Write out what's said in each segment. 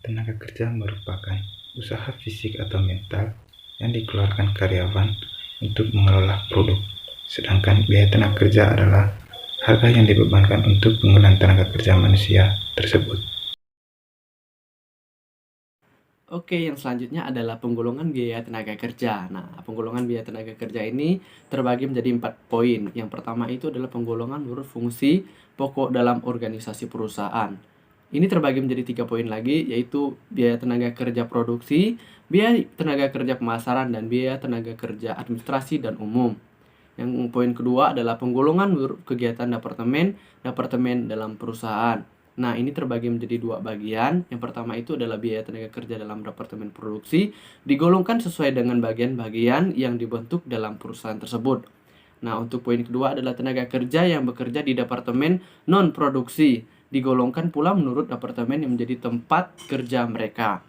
Tenaga kerja merupakan usaha fisik atau mental yang dikeluarkan karyawan untuk mengelola produk, sedangkan biaya tenaga kerja adalah harga yang dibebankan untuk penggunaan tenaga kerja manusia tersebut. Oke, yang selanjutnya adalah penggolongan biaya tenaga kerja. Nah, penggolongan biaya tenaga kerja ini terbagi menjadi 4 poin. Yang pertama itu adalah penggolongan menurut fungsi pokok dalam organisasi perusahaan. Ini terbagi menjadi 3 poin lagi, yaitu biaya tenaga kerja produksi, biaya tenaga kerja pemasaran, dan biaya tenaga kerja administrasi dan umum. Yang poin kedua adalah penggolongan menurut kegiatan departemen dalam perusahaan. Nah, ini terbagi menjadi 2 bagian. Yang pertama itu adalah biaya tenaga kerja dalam departemen produksi, digolongkan sesuai dengan bagian-bagian yang dibentuk dalam perusahaan tersebut. Nah, untuk poin kedua adalah tenaga kerja yang bekerja di departemen non-produksi, digolongkan pula menurut departemen yang menjadi tempat kerja mereka.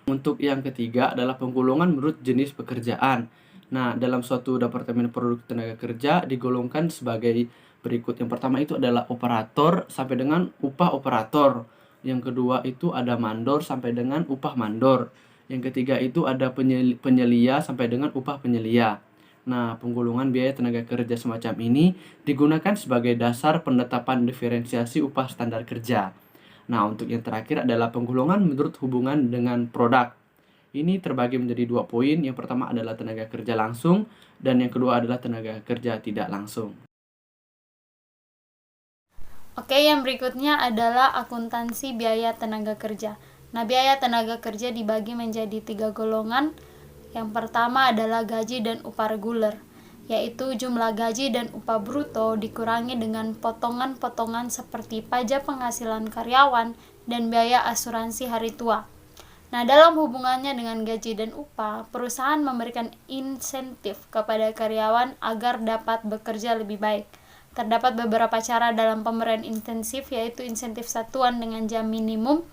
Untuk yang ketiga adalah penggolongan menurut jenis pekerjaan. Nah, dalam suatu departemen produk tenaga kerja digolongkan sebagai berikut. Yang pertama itu adalah operator sampai dengan upah operator. Yang kedua itu ada mandor sampai dengan upah mandor. Yang ketiga itu ada penyelia sampai dengan upah penyelia. Nah, penggolongan biaya tenaga kerja semacam ini digunakan sebagai dasar penetapan diferensiasi upah standar kerja. Nah, untuk yang terakhir adalah penggolongan menurut hubungan dengan produk. Ini terbagi menjadi 2 poin. Yang pertama adalah tenaga kerja langsung, dan yang kedua adalah tenaga kerja tidak langsung. Oke, yang berikutnya adalah akuntansi biaya tenaga kerja. Nah, biaya tenaga kerja dibagi menjadi 3 golongan. Yang pertama adalah gaji dan upah reguler, yaitu jumlah gaji dan upah bruto dikurangi dengan potongan-potongan seperti pajak penghasilan karyawan dan biaya asuransi hari tua. Nah, dalam hubungannya dengan gaji dan upah, perusahaan memberikan insentif kepada karyawan agar dapat bekerja lebih baik. Terdapat beberapa cara dalam pemberian insentif, yaitu insentif satuan dengan jam minimum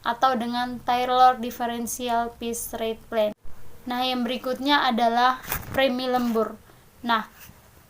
atau dengan Taylor Differential Pay Rate Plan. Nah, yang berikutnya adalah premi lembur. Nah,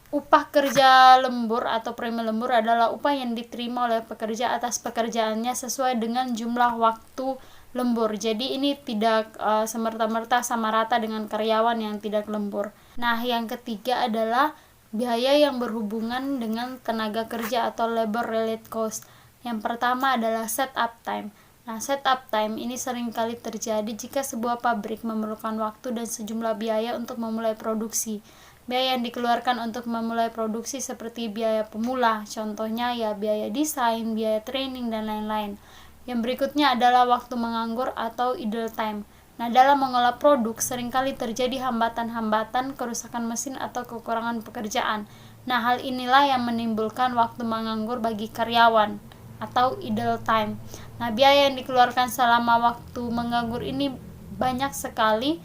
upah kerja lembur atau premi lembur adalah upah yang diterima oleh pekerja atas pekerjaannya sesuai dengan jumlah waktu lembur. Jadi ini tidak semerta-merta sama rata dengan karyawan yang tidak lembur. Nah, yang ketiga adalah biaya yang berhubungan dengan tenaga kerja atau labor related cost. Yang pertama adalah setup time. Nah, setup time ini seringkali terjadi jika sebuah pabrik memerlukan waktu dan sejumlah biaya untuk memulai produksi. Biaya yang dikeluarkan untuk memulai produksi seperti biaya pemula, contohnya ya biaya desain, biaya training, dan lain-lain. Yang berikutnya adalah waktu menganggur atau idle time. Nah, dalam mengolah produk seringkali terjadi hambatan-hambatan, kerusakan mesin atau kekurangan pekerjaan. Nah, hal inilah yang menimbulkan waktu menganggur bagi karyawan atau idle time. Nah, biaya yang dikeluarkan selama waktu menganggur ini banyak sekali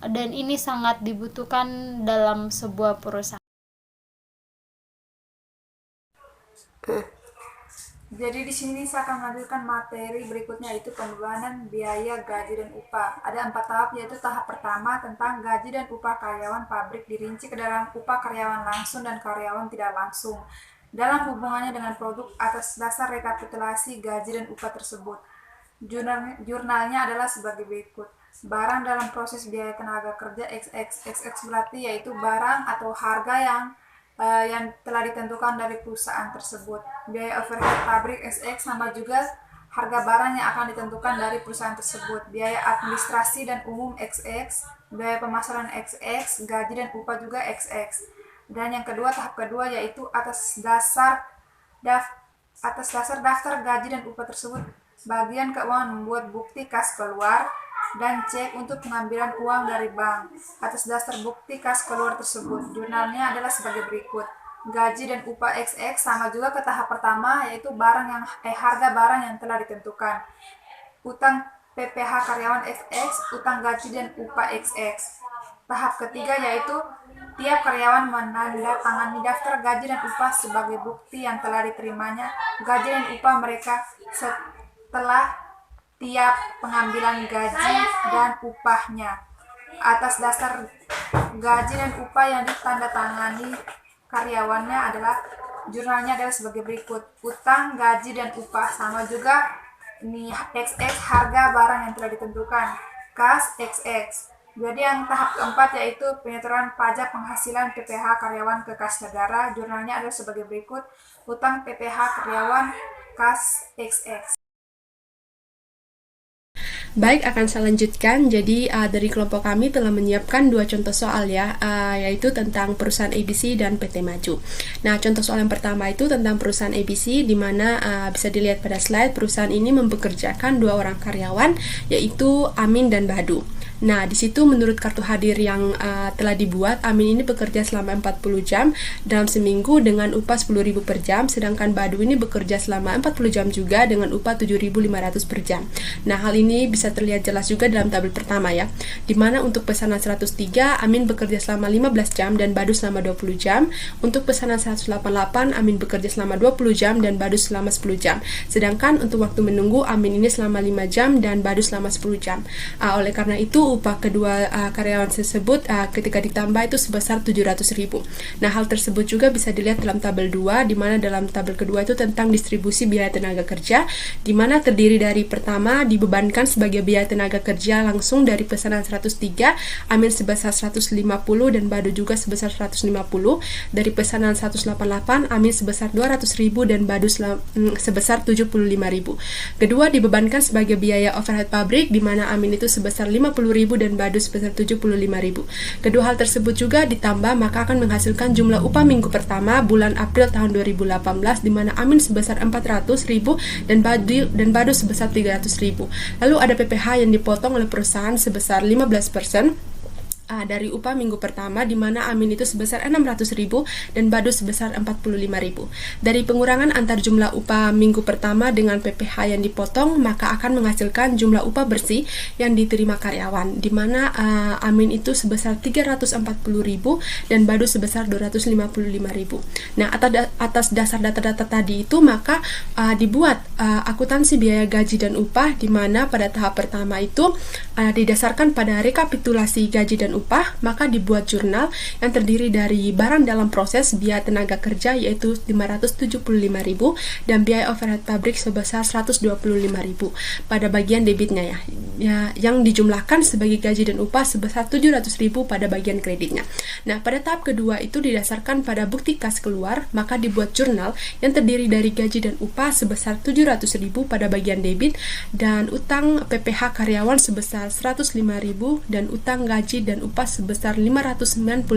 dan ini sangat dibutuhkan dalam sebuah perusahaan. Jadi di sini saya akan melanjutkan materi berikutnya, yaitu pembebanan biaya gaji dan upah. Ada 4 tahap, yaitu tahap pertama tentang gaji dan upah karyawan pabrik dirinci ke dalam upah karyawan langsung dan karyawan tidak langsung dalam hubungannya dengan produk atas dasar rekapitulasi gaji dan upah tersebut. Jurnalnya adalah sebagai berikut. Barang dalam proses biaya tenaga kerja XX berarti yaitu barang atau harga yang telah ditentukan dari perusahaan tersebut. Biaya overhead pabrik XX sama juga harga barang yang akan ditentukan dari perusahaan tersebut. Biaya administrasi dan umum XX, biaya pemasaran XX, gaji dan upah juga XX. Dan yang kedua, tahap kedua yaitu atas dasar daftar gaji dan upah tersebut, bagian keuangan membuat bukti kas keluar dan cek untuk pengambilan uang dari bank. Atas dasar bukti kas keluar tersebut, jurnalnya adalah sebagai berikut. Gaji dan upah XX sama juga ke tahap pertama, yaitu harga barang yang telah ditentukan. Utang PPh karyawan XX, utang gaji dan upah XX. Tahap ketiga yaitu tiap karyawan menandatangani daftar gaji dan upah sebagai bukti yang telah diterimanya gaji dan upah mereka setelah tiap pengambilan gaji dan upahnya. Atas dasar gaji dan upah yang ditandatangani karyawannya adalah jurnalnya adalah sebagai berikut. Utang, gaji, dan upah sama juga Ini XX harga barang yang telah ditentukan, kas XX. Jadi yang tahap keempat yaitu penyetoran pajak penghasilan PPh karyawan ke kas negara. Jurnalnya adalah sebagai berikut: utang PPh karyawan kas XX. Baik, akan saya lanjutkan. Jadi dari kelompok kami telah menyiapkan 2 contoh soal ya, yaitu tentang perusahaan ABC dan PT Maju. Nah, contoh soal yang pertama itu tentang perusahaan ABC, di mana bisa dilihat pada slide, perusahaan ini mempekerjakan 2 orang karyawan, yaitu Amin dan Badu. Nah, di situ menurut kartu hadir yang telah dibuat, Amin ini bekerja selama 40 jam dalam seminggu dengan upah 10.000 per jam, sedangkan Badu ini bekerja selama 40 jam juga dengan upah 7.500 per jam. Nah, hal ini bisa terlihat jelas juga dalam tabel pertama ya, di mana untuk pesanan 103, Amin bekerja selama 15 jam dan Badu selama 20 jam. Untuk pesanan 188, Amin bekerja selama 20 jam dan Badu selama 10 jam. Sedangkan untuk waktu menunggu, Amin ini selama 5 jam dan Badu selama 10 jam. Oleh karena itu, upah kedua karyawan tersebut ketika ditambah itu sebesar 700.000. Nah, hal tersebut juga bisa dilihat dalam tabel 2, di mana dalam tabel kedua itu tentang distribusi biaya tenaga kerja, di mana terdiri dari pertama dibebankan sebagai biaya tenaga kerja langsung dari pesanan 103, Amin sebesar 150 dan Badu juga sebesar 150. Dari pesanan 188, Amin sebesar 200.000 dan Badu sebesar 75.000. Kedua dibebankan sebagai biaya overhead pabrik, di mana Amin itu sebesar 50.000 dan Badu sebesar 75.000. Kedua hal tersebut juga ditambah, maka akan menghasilkan jumlah upah minggu pertama bulan April tahun 2018, di mana Amin sebesar 400.000 dan Badu sebesar 300.000. Lalu ada PPh yang dipotong oleh perusahaan sebesar 15% dari upah minggu pertama, di mana Amin itu sebesar 600.000 dan Badu sebesar 45.000. Dari pengurangan antar jumlah upah minggu pertama dengan PPh yang dipotong, maka akan menghasilkan jumlah upah bersih yang diterima karyawan, di mana Amin itu sebesar 340.000 dan Badu sebesar 255.000. Nah, atas dasar data-data tadi itu, maka dibuat akuntansi biaya gaji dan upah, di mana pada tahap pertama itu didasarkan pada rekapitulasi gaji dan upah, maka dibuat jurnal yang terdiri dari barang dalam proses biaya tenaga kerja yaitu 575.000 dan biaya overhead pabrik sebesar 125.000 pada bagian debitnya ya, yang dijumlahkan sebagai gaji dan upah sebesar 700.000 pada bagian kreditnya. Nah, pada tahap kedua itu didasarkan pada bukti kas keluar, maka dibuat jurnal yang terdiri dari gaji dan upah sebesar 700.000 pada bagian debit dan utang PPh karyawan sebesar 105.000 dan utang gaji dan upah sebesar 595.000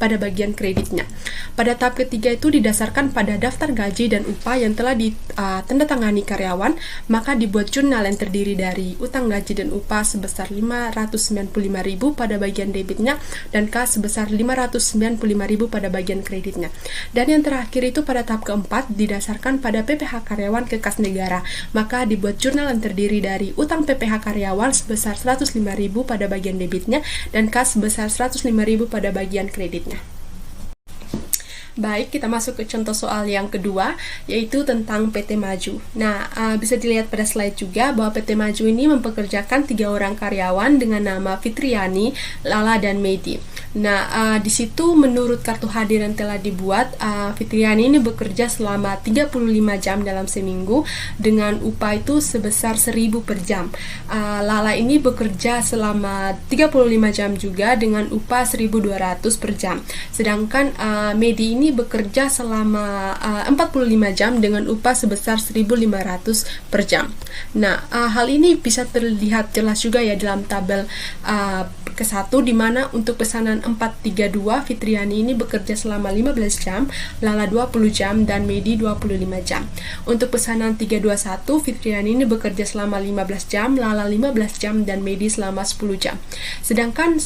pada bagian kreditnya. Pada tahap ketiga itu didasarkan pada daftar gaji dan upah yang telah ditandatangani karyawan, maka dibuat jurnal yang terdiri dari utang gaji dan upah sebesar 595.000 pada bagian debitnya dan kas sebesar 595.000 pada bagian kreditnya. Dan yang terakhir itu pada tahap keempat didasarkan pada PPh karyawan ke kas negara, maka dibuat jurnal yang terdiri dari utang PPh karyawan sebesar 105.000 pada bagian debitnya dan kas sebesar 105.000 pada bagian kreditnya. Baik, kita masuk ke contoh soal yang kedua, yaitu tentang PT Maju. Nah, bisa dilihat pada slide juga bahwa PT Maju ini mempekerjakan 3 orang karyawan dengan nama Fitriani, Lala, dan Medi. Nah, di situ menurut kartu hadir yang telah dibuat, Fitriani ini bekerja selama 35 jam dalam seminggu dengan upah itu sebesar 1.000 per jam. Lala ini bekerja selama 35 jam juga dengan upah 1.200 per jam. Sedangkan Medi ini bekerja selama 45 jam dengan upah sebesar 1.500 per jam. Nah, hal ini bisa terlihat jelas juga ya dalam tabel ke-1, di mana untuk pesanan 432 Fitriani ini bekerja selama 15 jam, Lala 20 jam, dan Medi 25 jam. Untuk pesanan 321 Fitriani ini bekerja selama 15 jam, Lala 15 jam, dan Medi selama 10 jam. Sedangkan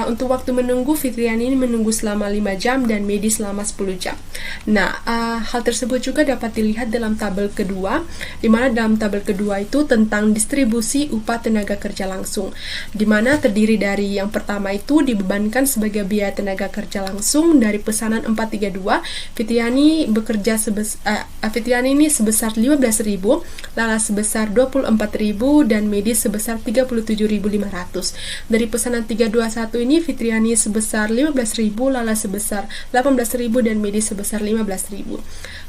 untuk waktu menunggu Fitriani ini menunggu selama 5 jam dan Medi selama 10 jam. Nah, hal tersebut juga dapat dilihat dalam tabel kedua, di mana dalam tabel kedua itu tentang distribusi upah tenaga kerja langsung, di mana terdiri dari yang pertama itu dibebankan sebagai biaya tenaga kerja langsung dari pesanan 432. Fitriani ini sebesar 15.000, Lala sebesar 24.000, dan Medi sebesar 37.500. Dari pesanan 321 ini Fitriani sebesar 15.000, Lala sebesar 18.000, dan Medi sebesar 15.000.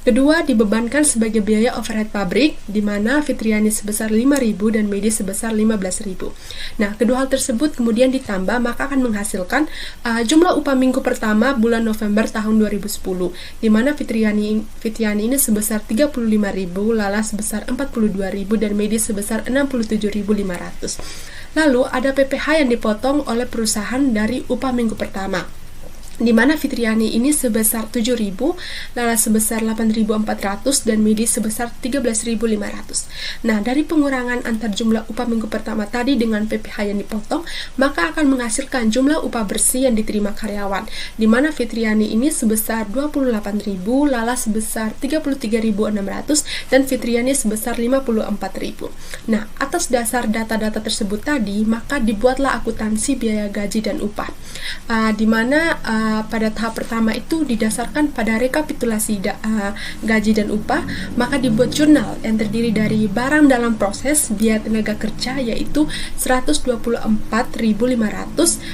Kedua, dibebankan sebagai biaya overhead pabrik, di mana Fitriani sebesar 5.000 dan Medi sebesar 15.000. Nah, kedua hal tersebut kemudian ditambah, maka akan menghasilkan jumlah upah minggu pertama bulan November tahun 2010, di mana Fitriani ini sebesar 35.000, Lala sebesar 42.000, dan Medi sebesar 67.500. Lalu ada PPh yang dipotong oleh perusahaan dari upah minggu pertama, di mana Fitriani ini sebesar 7.000, Lala sebesar 8.400, dan Medi sebesar 13.500. Nah, dari pengurangan antar jumlah upah minggu pertama tadi dengan PPh yang dipotong, maka akan menghasilkan jumlah upah bersih yang diterima karyawan, di mana Fitriani ini sebesar 28.000, Lala sebesar 33.600, dan Fitriani sebesar 54.000. Nah, atas dasar data-data tersebut tadi, maka dibuatlah akuntansi biaya gaji dan upah, di mana pada tahap pertama itu didasarkan pada rekapitulasi gaji dan upah, maka dibuat jurnal yang terdiri dari barang dalam proses, biaya tenaga kerja yaitu 124.500,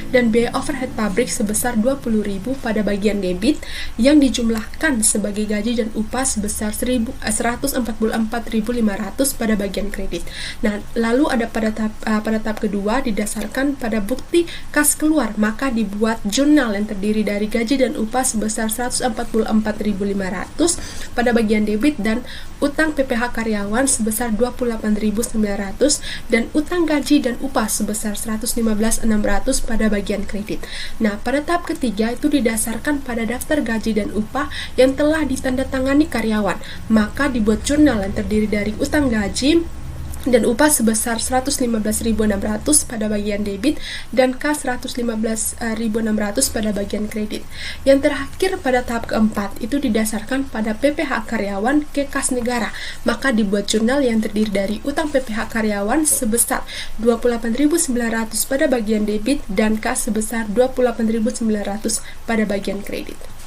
dan biaya overhead pabrik sebesar 20.000 pada bagian debit, yang dijumlahkan sebagai gaji dan upah sebesar 144.500 pada bagian kredit. Nah, lalu ada pada tahap kedua didasarkan pada bukti kas keluar, maka dibuat jurnal yang terdiri dari gaji dan upah sebesar 144.500 pada bagian debit, dan utang PPh karyawan sebesar 28.900, dan utang gaji dan upah sebesar 115.600 pada bagian kredit. Nah, pada tahap ketiga itu didasarkan pada daftar gaji dan upah yang telah ditandatangani karyawan, maka dibuat jurnal yang terdiri dari utang gaji dan upah sebesar 115.600 pada bagian debit, dan kas 115.600 pada bagian kredit. Yang terakhir pada tahap keempat itu didasarkan pada PPh karyawan ke kas negara, maka dibuat jurnal yang terdiri dari utang PPh karyawan sebesar 28.900 pada bagian debit, dan kas sebesar 28.900 pada bagian kredit.